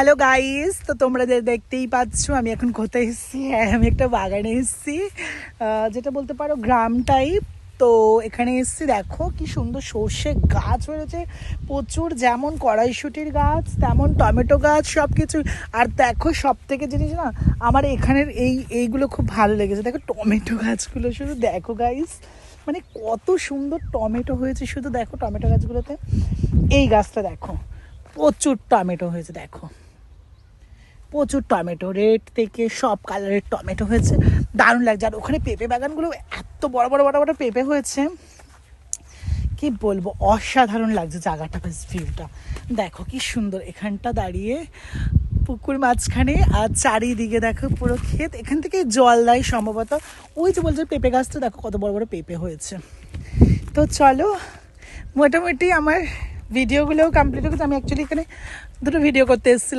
Hello guys, তো তোমরা দেখতেই পাচ্ছ আমি এখন কোথায় এসেছি। হ্যাঁ, আমি একটা বাগানে এসেছি, যেটা বলতে পারো গ্রাম টাইপ। তো এখানে এসেছি, দেখো কি সুন্দর সর্ষে গাছ হয়েছে প্রচুর, যেমন কড়াইশুটির গাছ তেমন টমেটো গাছ সব কিছু। আর দেখো সব থেকে জিনিস না, আমার এখানের এইগুলো খুব ভালো লেগেছে। দেখো টমেটো গাছগুলো শুধু দেখো গাইস, মানে কত সুন্দর টমেটো হয়েছে, শুধু দেখো টমেটো গাছগুলোতে। এই গাছটা দেখো প্রচুর টমেটো হয়েছে, দেখো প্রচুর টমেটো, রেড থেকে সব কালারের টমেটো হয়েছে, দারুণ লাগছে। আর ওখানে পেঁপে বাগানগুলো এত বড় বড় বড় বড় পেঁপে হয়েছে, কি বলবো, অসাধারণ লাগছে জায়গাটা, বেশ ভিউটা দেখো কি সুন্দর। এখানটা দাঁড়িয়ে পুকুর মাঝখানে, আর চারিদিকে দেখো পুরো ক্ষেত, এখান থেকে জল দেয় সম্ভবত। ওই যে বলছে পেঁপে গাছটা দেখো কত বড় বড় পেঁপে হয়েছে। তো চলো, মোটামুটি আমার ভিডিওগুলোও কমপ্লিট হয়ে গেছে। আমি অ্যাকচুয়ালি এখানে দুটো ভিডিও করতে এসেছিলাম।